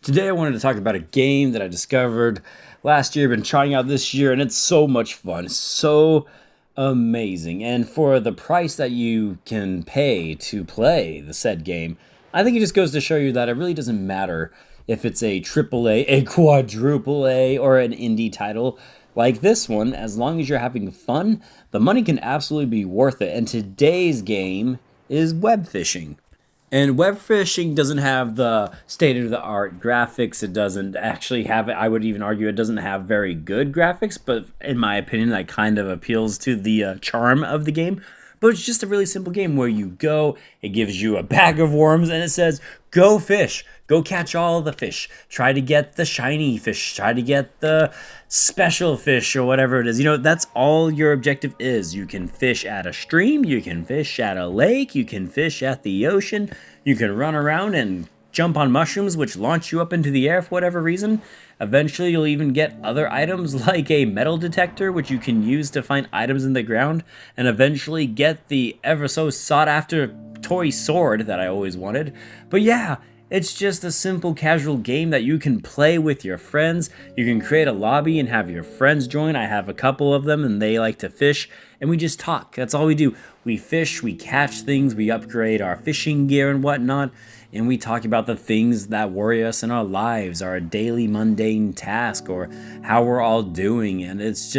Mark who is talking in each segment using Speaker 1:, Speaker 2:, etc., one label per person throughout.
Speaker 1: Today I wanted to talk about a game that I discovered last year, been trying out this year, and it's so much fun. It's so amazing. And for the price that you can pay to play the said game, I think it just goes to show you that it really doesn't matter if it's a triple A, a quadruple A, or an indie title like this one. As long as you're having fun, the money can absolutely be worth it. And today's game is web fishing. And web fishing doesn't have the state of the art graphics. It doesn't actually have it. I would even argue it doesn't have very good graphics, but in my opinion, that kind of appeals to the charm of the game. But it's just a really simple game where you go, it gives you a bag of worms, and it says, go fish. Go catch all the fish. Try to get the shiny fish. Try to get the special fish or whatever it is. You know, that's all your objective is. You can fish at a stream. You can fish at a lake. You can fish at the ocean. You can run around and jump on mushrooms, which launch you up into the air for whatever reason. Eventually, you'll even get other items like a metal detector, which you can use to find items in the ground, and eventually get the ever so sought after toy sword that I always wanted. But yeah, it's just a simple casual game that you can play with your friends. You can create a lobby and have your friends join. I have a couple of them and they like to fish, and we just talk. That's all we do. We fish, we catch things, we upgrade our fishing gear and whatnot, and we talk about the things that worry us in our lives, our daily mundane task, or how we're all doing. And it's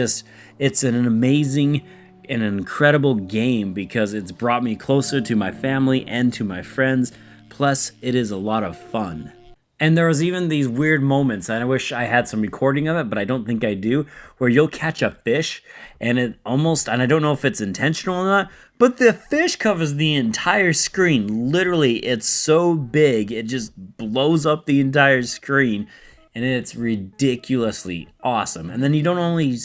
Speaker 1: an amazing an incredible game because it's brought me closer to my family and to my friends. Plus, it is a lot of fun. And there was even these weird moments, and I wish I had some recording of it, but I don't think I do, where you'll catch a fish, and and I don't know if it's intentional or not, but the fish covers the entire screen. Literally, it's so big, it just blows up the entire screen, and it's ridiculously awesome. And then you don't only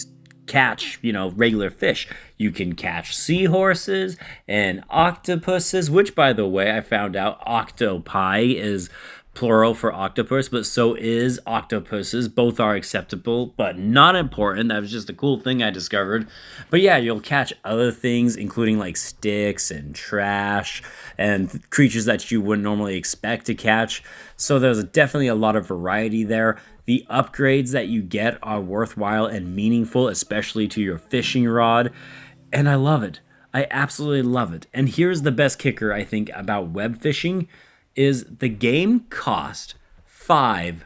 Speaker 1: catch, regular fish. You can catch seahorses and octopuses, which, by the way, I found out octopi is plural for octopus, but so is octopuses. Both are acceptable, but not important. That was just a cool thing I discovered. But yeah, you'll catch other things, including like sticks and trash and creatures that you wouldn't normally expect to catch. So there's definitely a lot of variety there. The upgrades that you get are worthwhile and meaningful, especially to your fishing rod. And I love it. I absolutely love it. And here's the best kicker, I think, about web fishing is the game cost $5.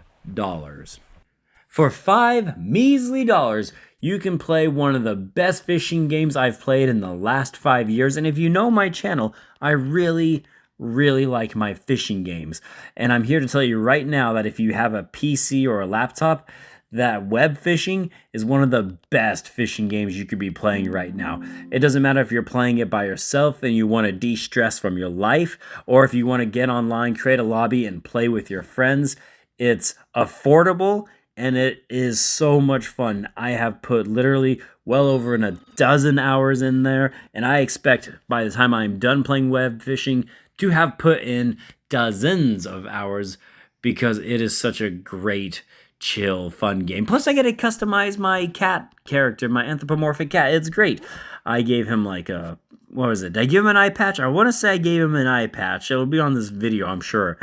Speaker 1: For $5 measly dollars, you can play one of the best fishing games I've played in the last 5 years. And if you know my channel, I really like my fishing games. And I'm here to tell you right now that if you have a PC or a laptop, that web fishing is one of the best fishing games you could be playing right now. It doesn't matter if you're playing it by yourself and you want to de-stress from your life, or if you want to get online, create a lobby, and play with your friends. It's affordable and it is so much fun. I have put literally well over a dozen hours in there, and I expect by the time I'm done playing web fishing to have put in dozens of hours because it is such a great, chill, fun game. Plus, I get to customize my cat character, my anthropomorphic cat. It's great. I gave him what was it? Did I give him an eye patch? I want to say I gave him an eye patch. It'll be on this video, I'm sure.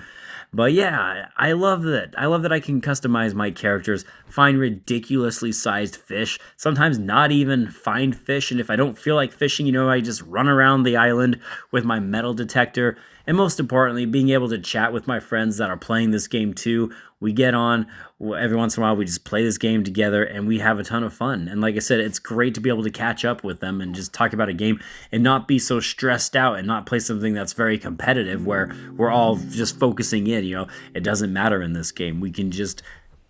Speaker 1: But yeah, I love that. I love that I can customize my characters, find ridiculously sized fish, sometimes not even find fish. And if I don't feel like fishing, I just run around the island with my metal detector. And most importantly, being able to chat with my friends that are playing this game too. We get on every once in a while, we just play this game together and we have a ton of fun. And like I said, it's great to be able to catch up with them and just talk about a game and not be so stressed out and not play something that's very competitive where we're all just focusing in. It doesn't matter in this game. We can just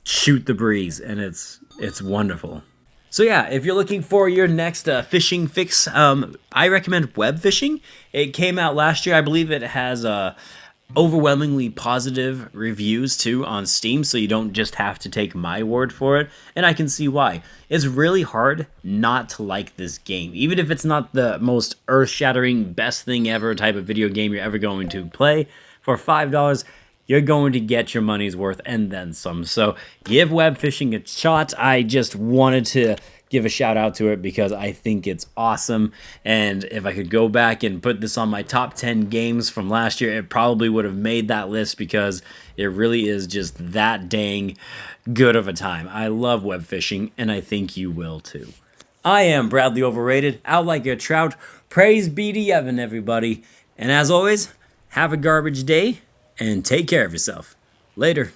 Speaker 1: shoot the breeze and it's wonderful. So yeah, if you're looking for your next fishing fix, I recommend web fishing. It came out last year. I believe it has overwhelmingly positive reviews too on Steam, so you don't just have to take my word for it, and I can see why. It's really hard not to like this game, even if it's not the most earth-shattering, best thing ever type of video game you're ever going to play. For $5, you're going to get your money's worth and then some. So give web fishing a shot. I just wanted to give a shout out to it because I think it's awesome. And if I could go back and put this on my top 10 games from last year, it probably would have made that list because it really is just that dang good of a time. I love web fishing, and I think you will too. I am Bradley Overrated, out like a trout. Praise be to Evan, everybody. And as always, have a garbage day and take care of yourself. Later.